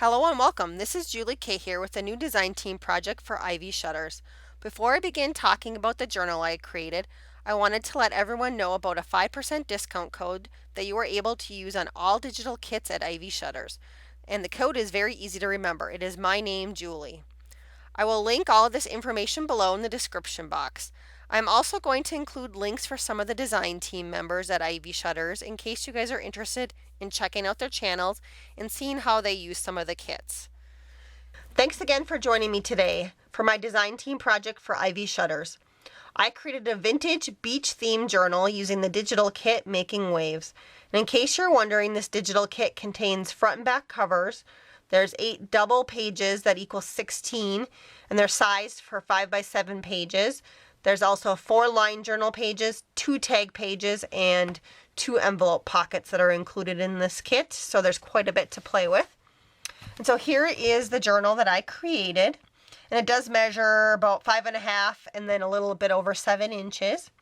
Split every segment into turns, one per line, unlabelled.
Hello and welcome. This is Julie Kay here with a new design team project for Ivy Shutters. Before I begin talking about the journal I created, I wanted to let everyone know about a 5% discount code that you are able to use on all digital kits at Ivy Shutters. And the code is very easy to remember. It is my name, Julie. I will link all of this information below in the description box. I'm also going to include links for some of the design team members at Ivy Shutters in case you guys are interested in checking out their channels and seeing how they use some of the kits. Thanks again for joining me today for my design team project for Ivy Shutters. I created a vintage beach themed journal using the digital kit Making Waves. And in case you're wondering, this digital kit contains front and back covers. There's 8 double pages that equals 16, and they're sized for 5x7 pages. There's also 4 line journal pages, 2 tag pages, and 2 envelope pockets that are included in this kit. So there's quite a bit to play with. And so here is the journal that I created. And it does measure about 5.5 and then a little bit over 7 inches.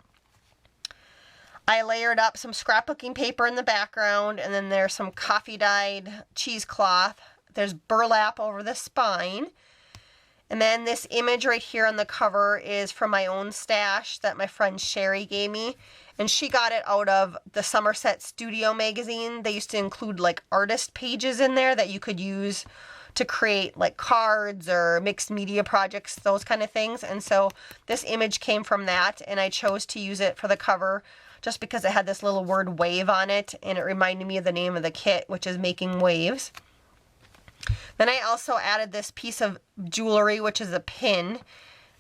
I layered up some scrapbooking paper in the background, and then there's some coffee dyed cheesecloth. There's burlap over the spine. And then this image right here on the cover is from my own stash that my friend Sherry gave me. And she got it out of the Somerset Studio magazine. They used to include like artist pages in there that you could use to create like cards or mixed media projects, those kind of things. And so this image came from that, and I chose to use it for the cover just because it had this little word wave on it, and it reminded me of the name of the kit, which is Making Waves. Then I also added this piece of jewelry, which is a pin,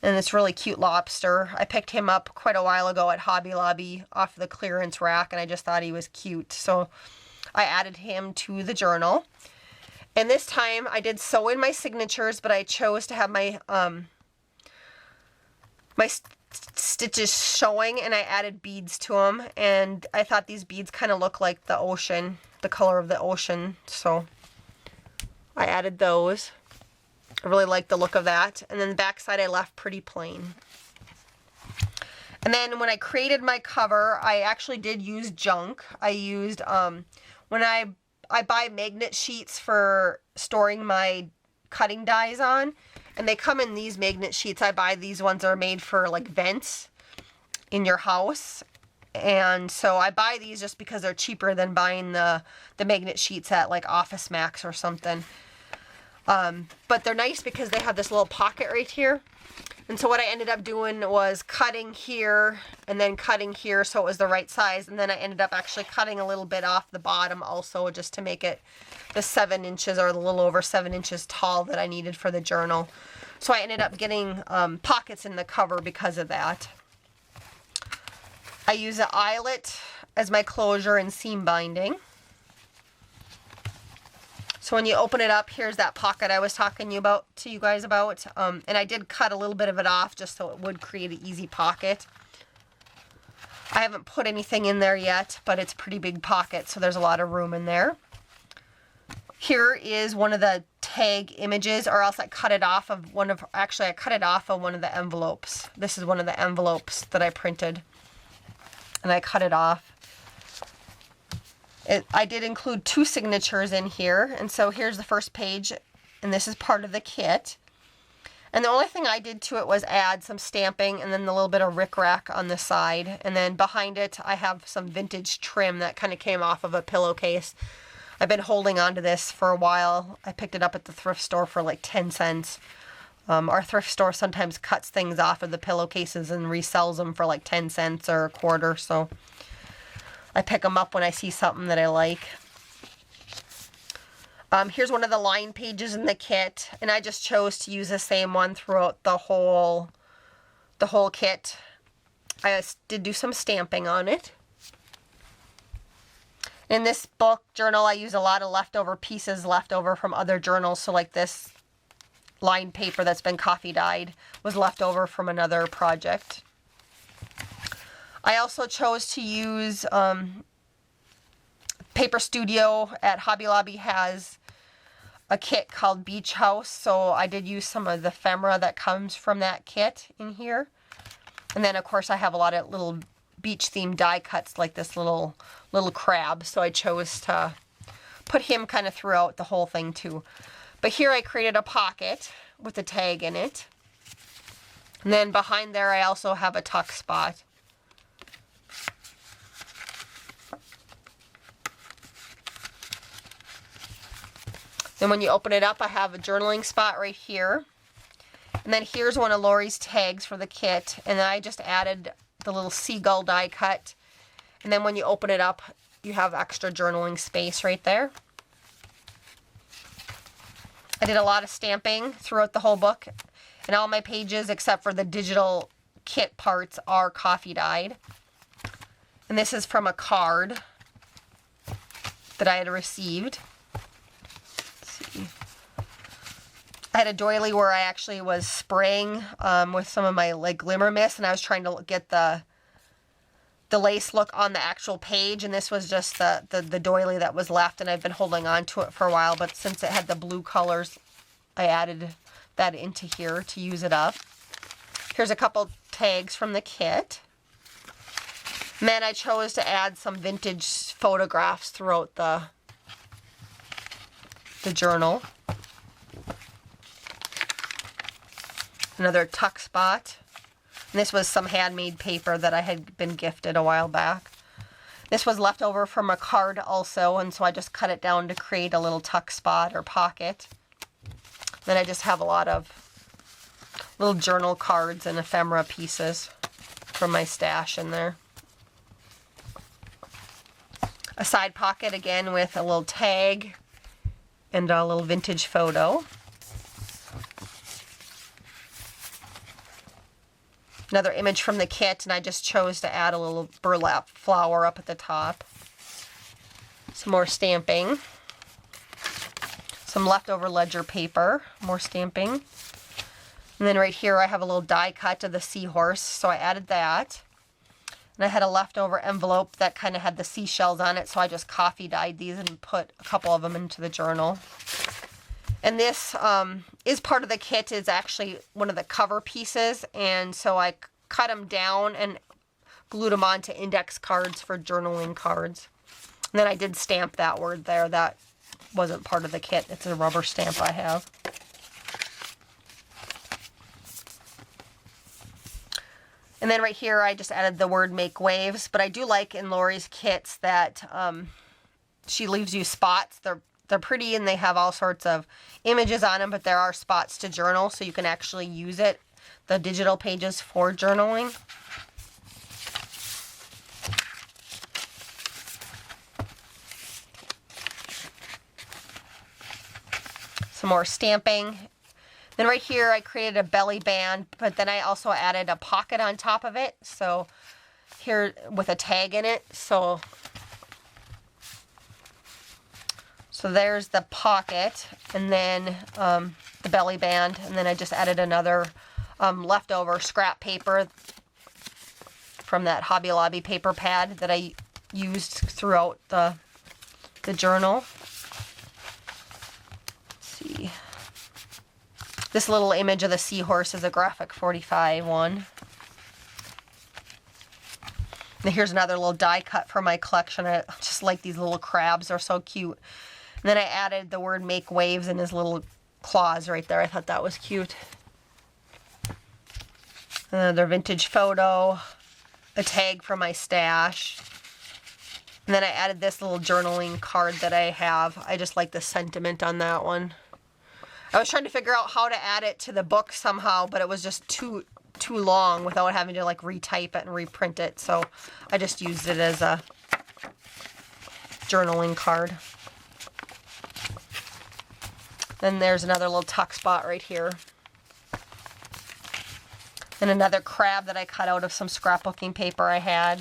and this really cute lobster. I picked him up quite a while ago at Hobby Lobby off the clearance rack, and I just thought he was cute, so I added him to the journal. And this time I did sew in my signatures, but I chose to have my stitches showing, and I added beads to them, and I thought these beads kind of look like the ocean, the color of the ocean, so I added those. I really like the look of that. And then the back side I left pretty plain. And then when I created my cover, I actually did use junk. I used, when I buy magnet sheets for storing my cutting dies on, and they come in these magnet sheets. I buy these ones that are made for like vents in your house. And so I buy these just because they're cheaper than buying the magnet sheets at like Office Max or something. But they're nice because they have this little pocket right here. And so what I ended up doing was cutting here and then cutting here so it was the right size. And then I ended up actually cutting a little bit off the bottom also, just to make it the 7 inches or a little over 7 inches tall that I needed for the journal. So I ended up getting pockets in the cover because of that. I use an eyelet as my closure and seam binding. So when you open it up, here's that pocket I was talking to you guys about. And I did cut a little bit of it off just so it would create an easy pocket. I haven't put anything in there yet, but it's a pretty big pocket, so there's a lot of room in there. Here is one of the tag images, or else I cut it off of I cut it off of one of the envelopes. This is one of the envelopes that I printed, and I cut it off. I did include 2 signatures in here, and so here's the first page, and this is part of the kit. And the only thing I did to it was add some stamping and then a little bit of rickrack on the side. And then behind it, I have some vintage trim that kind of came off of a pillowcase. I've been holding on to this for a while. I picked it up at the thrift store for like 10 cents. Our thrift store sometimes cuts things off of the pillowcases and resells them for like 10 cents or a quarter, so I pick them up when I see something that I like. Here's one of the line pages in the kit, and I just chose to use the same one throughout the whole kit. I did do some stamping on it. In this book journal, I use a lot of leftover pieces left over from other journals. So like this lined paper that's been coffee dyed was left over from another project. I also chose to use Paper Studio at Hobby Lobby has a kit called Beach House, so I did use some of the ephemera that comes from that kit in here. And then of course I have a lot of little beach themed die cuts like this little crab, so I chose to put him kind of throughout the whole thing too. But here I created a pocket with a tag in it. And then behind there I also have a tuck spot. Then when you open it up, I have a journaling spot right here. And then here's one of Lori's tags for the kit. And then I just added the little seagull die cut. And then when you open it up, you have extra journaling space right there. I did a lot of stamping throughout the whole book. And all my pages, except for the digital kit parts, are coffee dyed. And this is from a card that I had received. I had a doily where I actually was spraying with some of my like glimmer mist, and I was trying to get the lace look on the actual page, and this was just the doily that was left, and I've been holding on to it for a while, but since it had the blue colors, I added that into here to use it up. Here's a couple tags from the kit. And then I chose to add some vintage photographs throughout the journal. Another tuck spot. And this was some handmade paper that I had been gifted a while back. This was left over from a card also, and so I just cut it down to create a little tuck spot or pocket. Then I just have a lot of little journal cards and ephemera pieces from my stash in there. A side pocket again with a little tag and a little vintage photo. Another image from the kit, and I just chose to add a little burlap flower up at the top. Some more stamping. Some leftover ledger paper, more stamping. And then right here I have a little die cut of the seahorse, so I added that. And I had a leftover envelope that kind of had the seashells on it, so I just coffee dyed these and put a couple of them into the journal. And this is part of the kit. It's actually one of the cover pieces, and so I cut them down and glued them onto index cards for journaling cards. And then I did stamp that word there. That wasn't part of the kit. It's a rubber stamp I have. And then right here I just added the word make waves, but I do like in Lori's kits that she leaves you spots. They're pretty and they have all sorts of images on them, but there are spots to journal, so you can actually use it, the digital pages, for journaling. Some more stamping. Then right here I created a belly band, but then I also added a pocket on top of it. So here with a tag in it. So there's the pocket, and then the belly band, and then I just added another leftover scrap paper from that Hobby Lobby paper pad that I used throughout the journal. Let's see. This little image of the seahorse is a graphic 45 one. And here's another little die cut for my collection. I just like these little crabs. They're so cute. And then I added the word make waves in his little claws right there. I thought that was cute. Another vintage photo. A tag for my stash. And then I added this little journaling card that I have. I just like the sentiment on that one. I was trying to figure out how to add it to the book somehow, but it was just too long without having to like retype it and reprint it. So I just used it as a journaling card. Then there's another little tuck spot right here. And another crab that I cut out of some scrapbooking paper I had.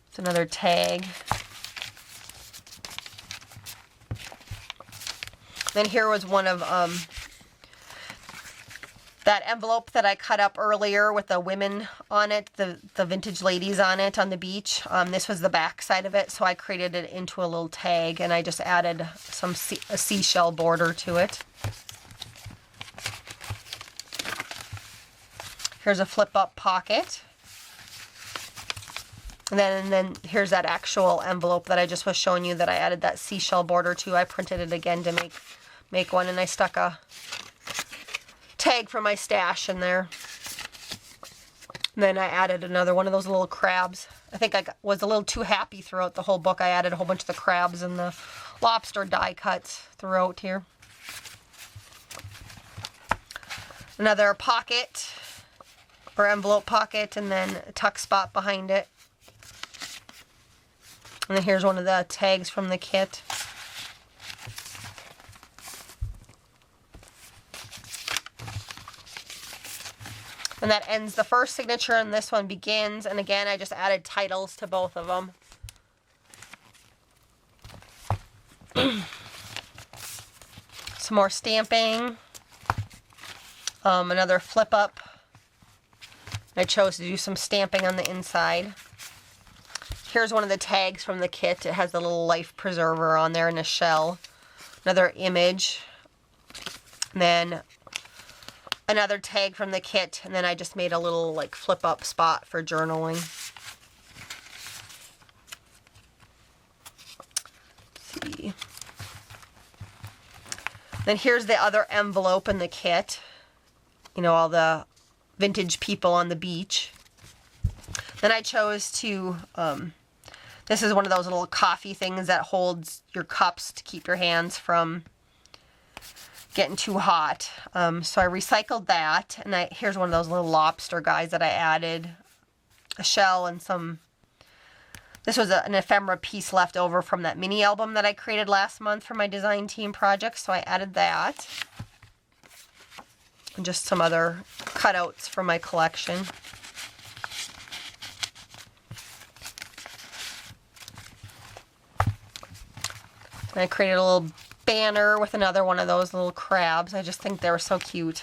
It's another tag. Then here was one of that envelope that I cut up earlier with the women on it, the vintage ladies on it on the beach. This was the back side of it, so I created it into a little tag, and I just added a seashell border to it. Here's a flip-up pocket. And then here's that actual envelope that I just was showing you that I added that seashell border to. I printed it again to make make one, and I stuck a tag from my stash in there. And then I added another one of those little crabs. I think I was a little too happy throughout the whole book. I added a whole bunch of the crabs and the lobster die cuts throughout here. Another pocket or envelope pocket, and then a tuck spot behind it. And then here's one of the tags from the kit. And that ends the first signature, and this one begins. And again, I just added titles to both of them. Some more stamping. Another flip up. I chose to do some stamping on the inside. Here's one of the tags from the kit. It has the little life preserver on there and a shell. Another image. And then another tag from the kit, and then I just made a little like flip up spot for journaling. Let's see. Then here's the other envelope in the kit. You know, all the vintage people on the beach. Then I chose to, this is one of those little coffee things that holds your cups to keep your hands from getting too hot. So I recycled that, and here's one of those little lobster guys that I added a shell and some. This was an ephemera piece left over from that mini album that I created last month for my design team project, so I added that. And just some other cutouts from my collection. And I created a little banner with another one of those little crabs. I just think they were so cute.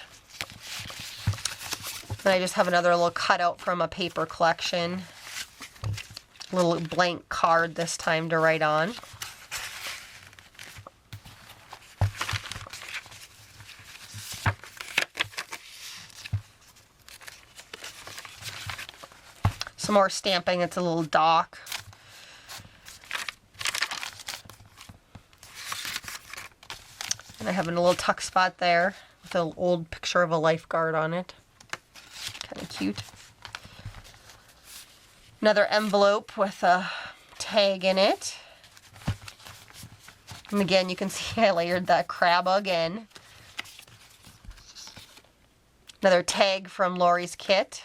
And I just have another little cutout from a paper collection. A little blank card this time to write on. Some more stamping. It's a little dock. And I have a little tuck spot there with an old picture of a lifeguard on it. Kind of cute. Another envelope with a tag in it. And again, you can see I layered that crab again. Another tag from Lori's kit.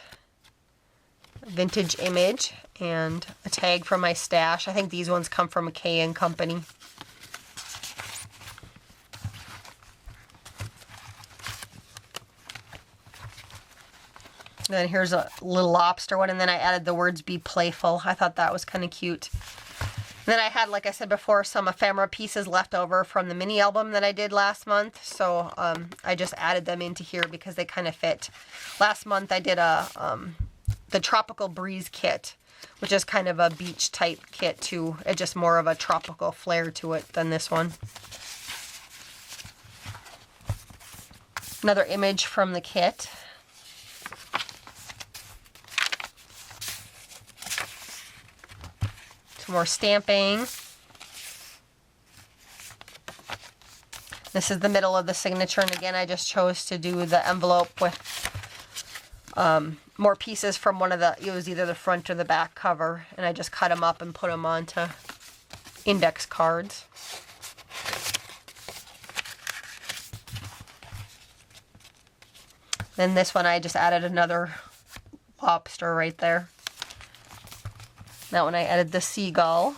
Vintage image. And a tag from my stash. I think these ones come from K & Company. And then here's a little lobster one, and then I added the words "be playful." I thought that was kind of cute. And then I had, like I said before, some ephemera pieces left over from the mini album that I did last month, so I just added them into here because they kind of fit. Last month I did the Tropical Breeze kit, which is kind of a beach type kit too. It's just more of a tropical flair to it than this one. Another image from the kit. Some more stamping. This is the middle of the signature, and again I just chose to do the envelope with more pieces from one of the, it was either the front or the back cover, and I just cut them up and put them onto index cards. Then this one I just added another lobster right there. That one I added the seagull.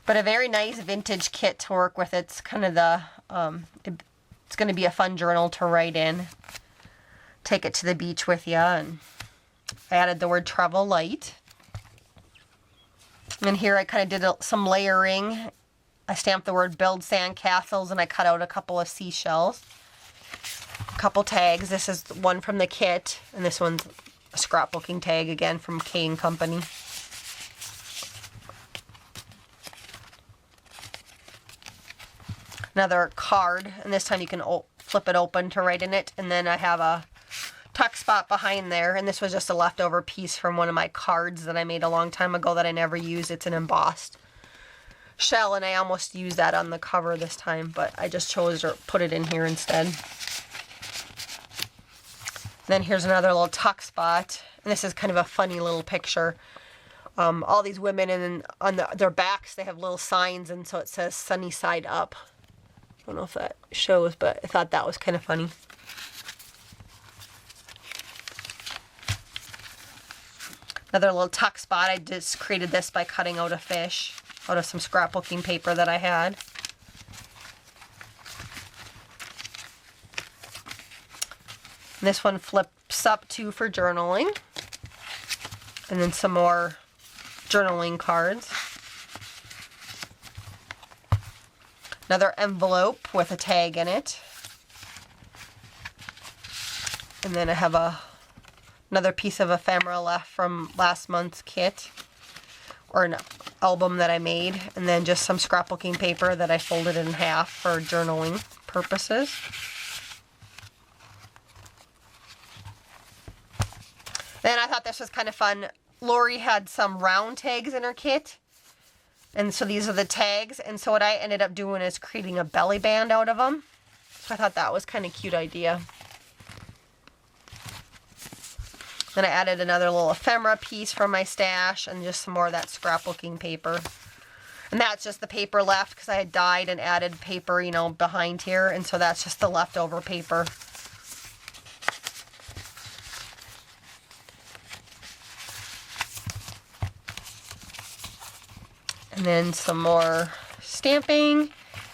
But a very nice vintage kit to work with. It's kind of the, it's going to be a fun journal to write in. Take it to the beach with you. And I added the word travel light. And here I kind of did some layering. I stamped the word build sand castles, and I cut out a couple of seashells. A couple tags. This is one from the kit, and this one's a scrapbooking tag again from K & Company. Another card, and this time you can flip it open to write in it. And then I have a tuck spot behind there, and this was just a leftover piece from one of my cards that I made a long time ago that I never used. It's an embossed shell, and I almost used that on the cover this time, but I just chose to put it in here instead. Then here's another little tuck spot, and this is kind of a funny little picture. All these women, and on their backs they have little signs, and so it says sunny side up. I don't know if that shows, but I thought that was kind of funny. Another little tuck spot. I just created this by cutting out a fish out of some scrapbooking paper that I had. And this one flips up too for journaling. And then some more journaling cards. Another envelope with a tag in it. And then I have another piece of ephemera left from last month's kit, or an album that I made, and then just some scrapbooking paper that I folded in half for journaling purposes. Then I thought this was kind of fun. Lori had some round tags in her kit, and so these are the tags, and so what I ended up doing is creating a belly band out of them. So I thought that was kind of a cute idea. Then I added another little ephemera piece from my stash, and just some more of that scrapbooking paper. And that's just the paper left because I had dyed and added paper, you know, behind here, and so that's just the leftover paper. And then some more stamping,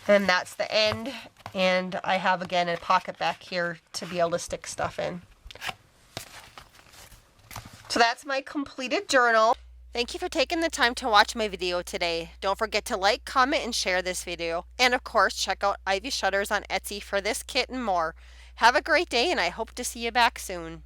and that's the end. And I have, again, a pocket back here to be able to stick stuff in. So that's my completed journal. Thank you for taking the time to watch my video today. Don't forget to like, comment, and share this video. And of course, check out Ivy Shutters on Etsy for this kit and more. Have a great day, and I hope to see you back soon.